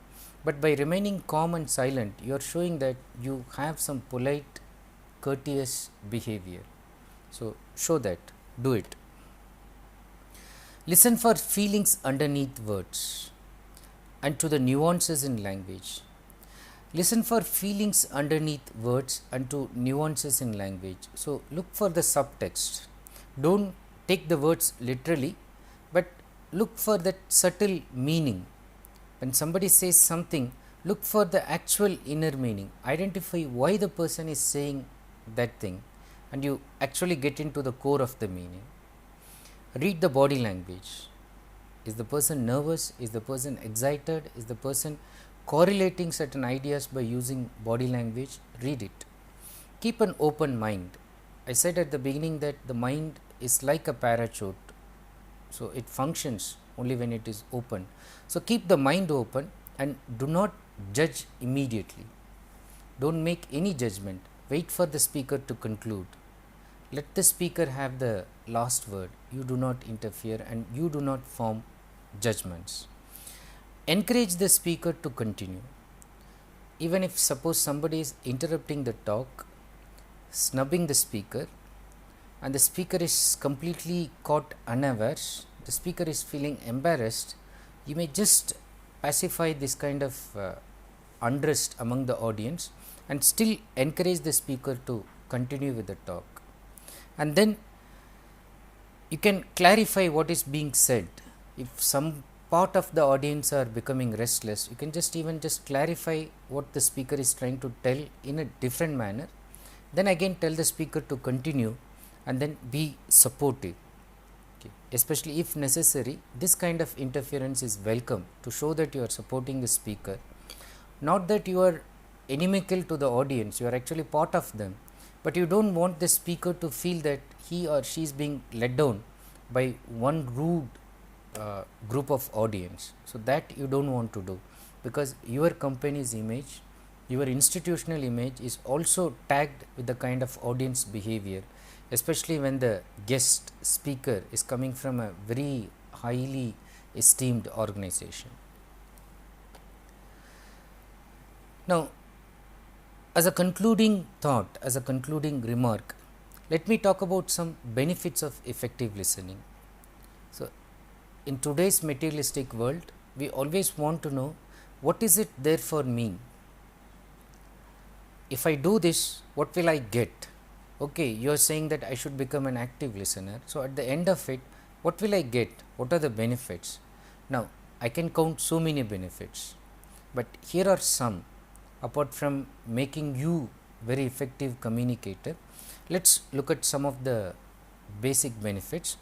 but by remaining calm and silent, you are showing that you have some polite, courteous behavior. So, show that, do it. Listen for feelings underneath words and to the nuances in language. Listen for feelings underneath words and to nuances in language. So, look for the subtext. Do not take the words literally, but look for that subtle meaning. When somebody says something, look for the actual inner meaning. Identify why the person is saying that thing, and you actually get into the core of the meaning. Read the body language. Is the person nervous? Is the person excited? Is the person correlating certain ideas by using body language? Read it. Keep an open mind. I said at the beginning that the mind is like a parachute. So, it functions only when it is open. So, keep the mind open and do not judge immediately. Do not make any judgment. Wait for the speaker to conclude. Let the speaker have the last word. You do not interfere and you do not form judgments. Encourage the speaker to continue. Even if suppose somebody is interrupting the talk, snubbing the speaker, and the speaker is completely caught unawares, the speaker is feeling embarrassed, you may just pacify this kind of unrest among the audience and still encourage the speaker to continue with the talk. And then you can clarify what is being said. If some part of the audience are becoming restless, you can just clarify what the speaker is trying to tell in a different manner. Then again tell the speaker to continue and then be supportive. Okay. Especially if necessary, this kind of interference is welcome to show that you are supporting the speaker, not that you are inimical to the audience, you are actually part of them, but you don't want the speaker to feel that he or she is being let down by one rude group of audience. So, that you don't want to do, because your company's image, your institutional image is also tagged with the kind of audience behavior, especially when the guest speaker is coming from a very highly esteemed organization. Now, as a concluding thought, as a concluding remark, let me talk about some benefits of effective listening. So, in today's materialistic world, we always want to know what is it there for me. If I do this, what will I get? Okay, you are saying that I should become an active listener. So, at the end of it, what will I get? What are the benefits? Now, I can count so many benefits, but here are some. Apart from making you very effective communicator, let's look at some of the basic benefits.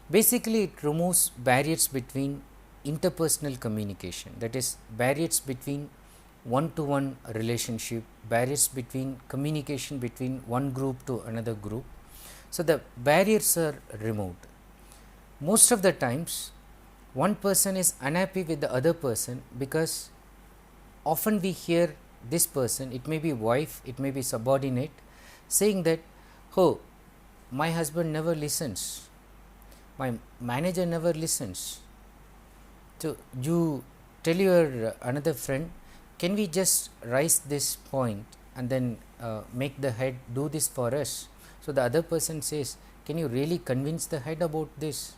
Basically, it removes barriers between interpersonal communication, that is, barriers between one to one relationship, barriers between communication between one group to another group. So, the barriers are removed. Most of the times, one person is unhappy with the other person because often we hear this person, it may be wife, it may be subordinate, saying that, oh, my husband never listens, my manager never listens. So, you tell your another friend, can we just raise this point and then make the head do this for us? So, the other person says, can you really convince the head about this?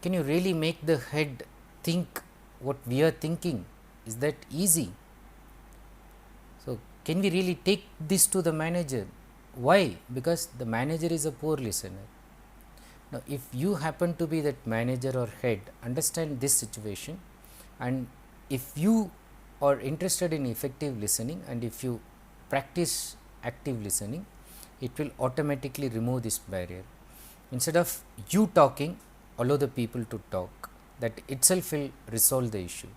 Can you really make the head think what we are thinking? Is that easy? So, can we really take this to the manager? Why? Because the manager is a poor listener. Now, if you happen to be that manager or head, understand this situation, and if you are interested in effective listening and if you practice active listening, it will automatically remove this barrier. Instead of you talking, allow the people to talk. That itself will resolve the issue.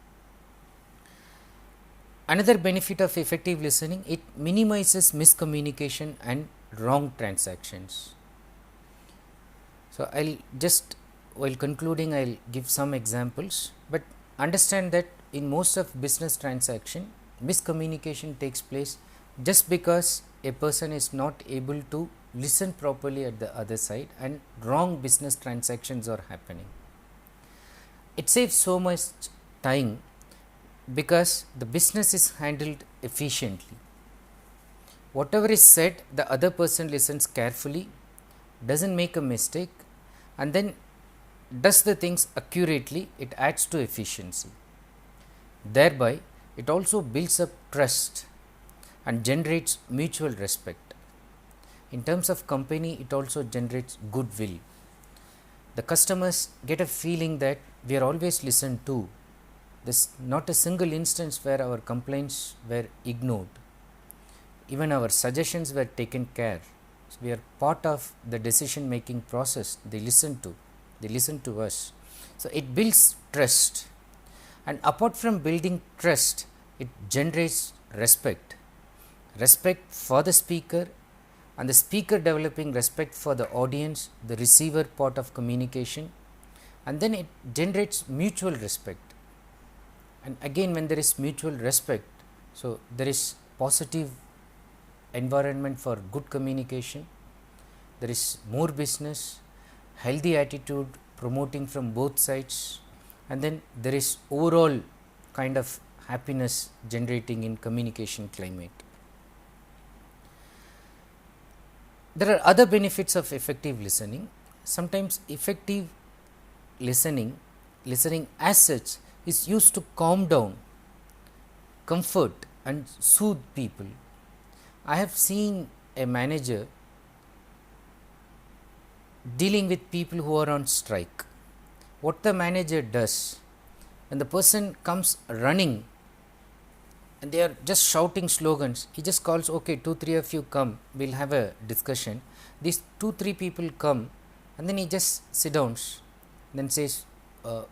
Another benefit of effective listening, it minimizes miscommunication and wrong transactions. So, I will just, while concluding, I will give some examples, but understand that in most of business transaction, miscommunication takes place just because a person is not able to listen properly at the other side and wrong business transactions are happening. It saves so much time because the business is handled efficiently. Whatever is said, the other person listens carefully, doesn't make a mistake, and then does the things accurately. It adds to efficiency. Thereby, it also builds up trust and generates mutual respect. In terms of company, it also generates goodwill. The customers get a feeling that we are always listened to. There's not a single instance where our complaints were ignored. Even our suggestions were taken care. So, we are part of the decision making process. They listen to us. So, it builds trust, and apart from building trust, it generates respect for the speaker, and the speaker developing respect for the audience, the receiver part of communication, and then it generates mutual respect. And again, when there is mutual respect, so there is positive environment for good communication, there is more business, healthy attitude promoting from both sides, and then there is overall kind of happiness generating in communication climate. There are other benefits of effective listening. Sometimes effective listening as such is used to calm down, comfort and soothe people. I have seen a manager dealing with people who are on strike. What the manager does, when the person comes running and they are just shouting slogans, he just calls, okay, 2-3 of you come, we'll have a discussion. These 2-3 people come, and then he just sit down, then says,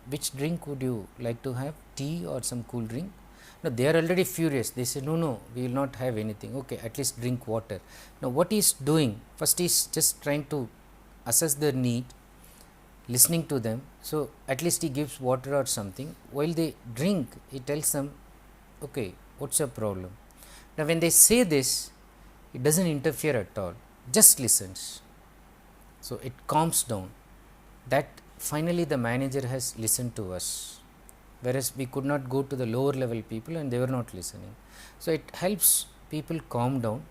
which drink would you like to have, tea or some cool drink? No, they are already furious. They say, no, we will not have anything. Okay, at least drink water. Now, what he is doing, first he is just trying to assess their need, listening to them. So, at least he gives water or something. While they drink, he tells them, okay, what's your problem? Now, when they say this, it does not interfere at all, just listens. So, it calms down. That finally the manager has listened to us, whereas we could not go to the lower level people and they were not listening. So, it helps people calm down.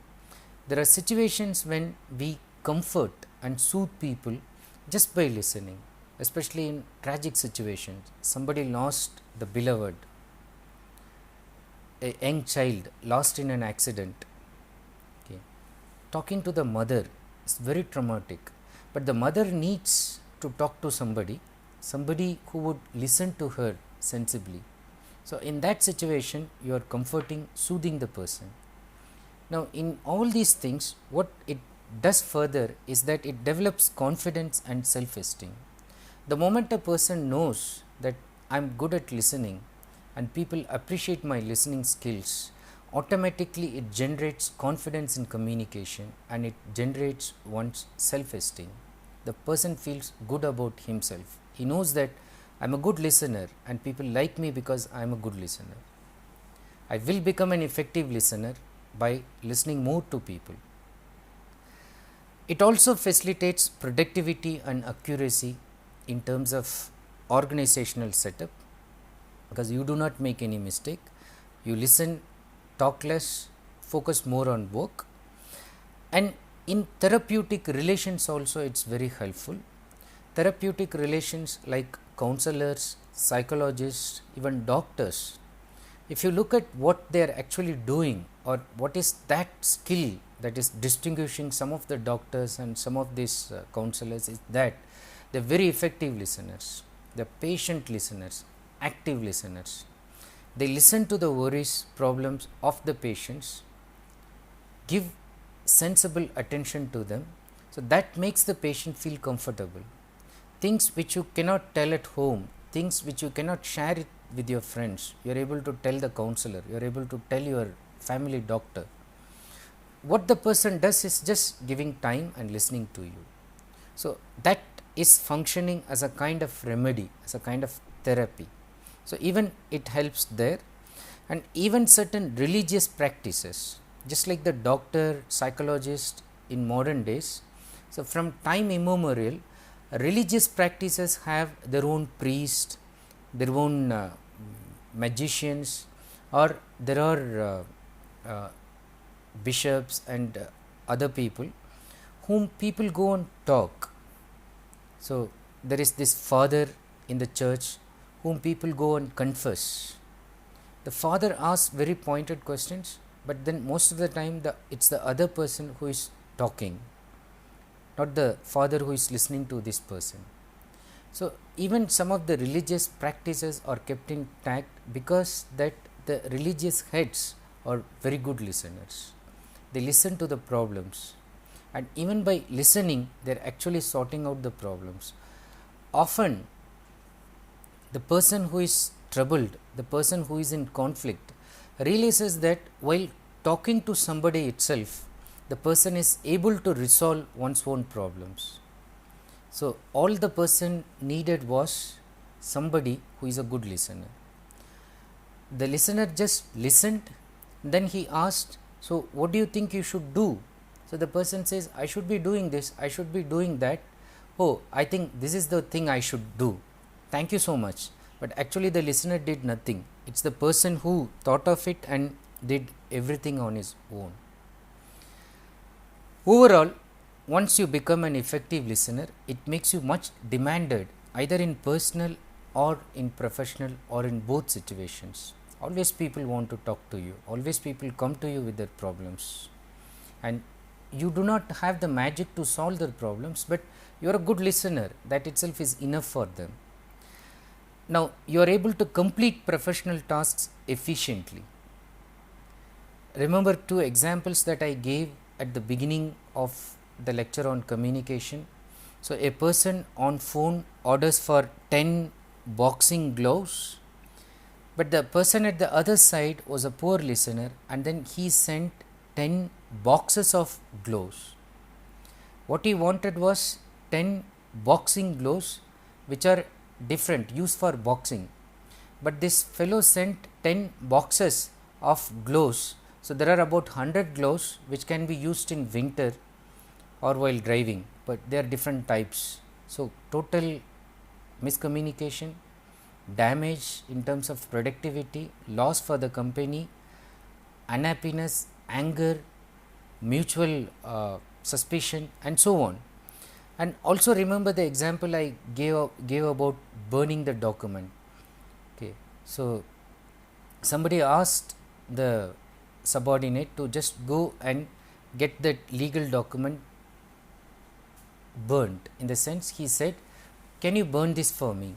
There are situations when we comfort and soothe people just by listening, especially in tragic situations. Somebody lost the beloved, a young child lost in an accident. Okay. Talking to the mother is very traumatic, but the mother needs to talk to somebody who would listen to her sensibly. So, in that situation, you are comforting, soothing the person. Now, in all these things, what it does further is that it develops confidence and self-esteem. The moment a person knows that I am good at listening and people appreciate my listening skills, automatically it generates confidence in communication and it generates one's self-esteem. The person feels good about himself. He knows that I am a good listener and people like me because I am a good listener. I will become an effective listener by listening more to people. It also facilitates productivity and accuracy in terms of organizational setup, because you do not make any mistake. You listen, talk less, focus more on work. And in therapeutic relations also it is very helpful. Therapeutic relations like counselors, psychologists, even doctors, if you look at what they are actually doing or what is that skill that is distinguishing some of the doctors and some of these counselors, is that they are very effective listeners, they are patient listeners, active listeners. They listen to the worries, problems of the patients, give sensible attention to them. So, that makes the patient feel comfortable. Things which you cannot tell at home, things which you cannot share it with your friends, you are able to tell the counselor, you are able to tell your family doctor. What the person does is just giving time and listening to you. So, that is functioning as a kind of remedy, as a kind of therapy. So, even it helps there. And even certain religious practices, just like the doctor, psychologist in modern days. So, from time immemorial, religious practices have their own priest, their own magicians, or there are bishops and other people whom people go and talk. So, there is this father in the church whom people go and confess. The father asks very pointed questions, but then most of the time it's the other person who is talking, not the father who is listening to this person. So, even some of the religious practices are kept intact because that the religious heads are very good listeners. They listen to the problems, and even by listening they are actually sorting out the problems. Often the person who is troubled, the person who is in conflict, realizes that while talking to somebody itself, the person is able to resolve one's own problems. So, all the person needed was somebody who is a good listener. The listener just listened, then he asked, so what do you think you should do? So, the person says, I should be doing this, I should be doing that. Oh, I think this is the thing I should do. Thank you so much. But actually the listener did nothing. It is the person who thought of it and did everything on his own. Overall, once you become an effective listener, it makes you much demanded either in personal or in professional or in both situations. Always people want to talk to you, always people come to you with their problems, and you do not have the magic to solve their problems, but you are a good listener. That itself is enough for them. Now, you are able to complete professional tasks efficiently. Remember two examples that I gave at the beginning of the lecture on communication. So, a person on phone orders for 10 boxing gloves, but the person at the other side was a poor listener, and then he sent 10 boxes of gloves. What he wanted was 10 boxing gloves which are different, used for boxing, but this fellow sent 10 boxes of gloves. So, there are about 100 gloves which can be used in winter or while driving, but they are different types. So, total miscommunication, damage in terms of productivity, loss for the company, unhappiness, anger, mutual suspicion, and so on. And also remember the example I gave about burning the document. Okay, so somebody asked the subordinate to just go and get that legal document burnt. In the sense, he said, "Can you burn this for me?"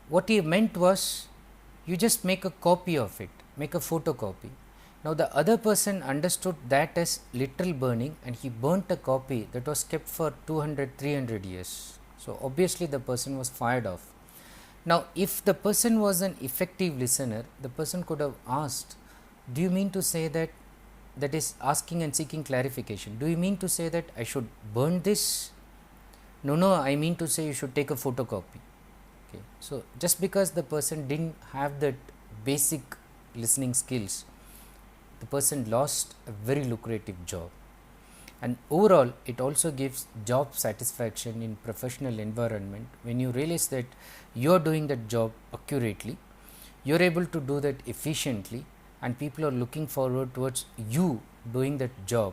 What he meant was, you just make a copy of it, make a photocopy. Now, the other person understood that as literal burning, and he burnt a copy that was kept for 200-300 years. So, obviously, the person was fired off. Now, if the person was an effective listener, the person could have asked, do you mean to say that, that is asking and seeking clarification, do you mean to say that I should burn this? No, I mean to say you should take a photocopy. Okay. So, just because the person didn't have that basic listening skills, the person lost a very lucrative job. And overall, it also gives job satisfaction in professional environment when you realize that you are doing that job accurately, you are able to do that efficiently, and people are looking forward towards you doing that job,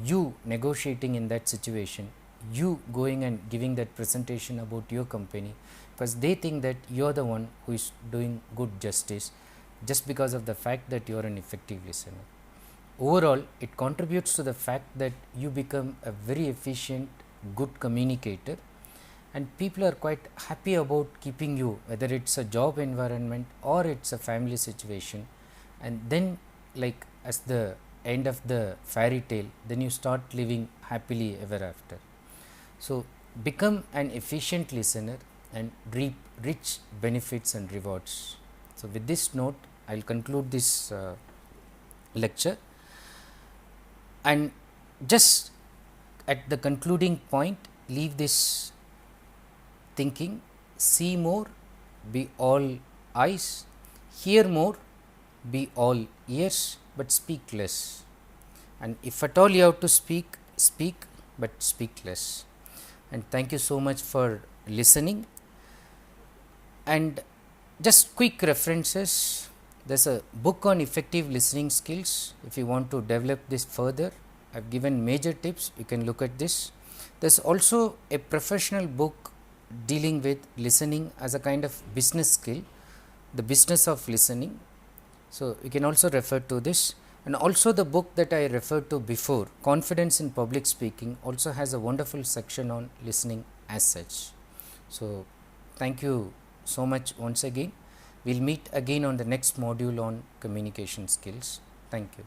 you negotiating in that situation, you going and giving that presentation about your company, because they think that you are the one who is doing good justice just because of the fact that you are an effective listener. Overall, it contributes to the fact that you become a very efficient, good communicator, and people are quite happy about keeping you, whether it's a job environment or it's a family situation. And then, like as the end of the fairy tale, then you start living happily ever after. So, become an efficient listener and reap rich benefits and rewards. So, with this note, I will conclude this lecture, and just at the concluding point, leave this thinking: see more, be all eyes; hear more, be all ears, but speak less. And if at all you have to speak, speak, but speak less. And thank you so much for listening. And just quick references: there's a book on effective listening skills. If you want to develop this further, I've given major tips, you can look at this. There's also a professional book dealing with listening as a kind of business skill, the business of listening. So, you can also refer to this. And also the book that I referred to before, Confidence in Public Speaking, also has a wonderful section on listening as such. So, thank you so much once again. We will meet again on the next module on communication skills. Thank you.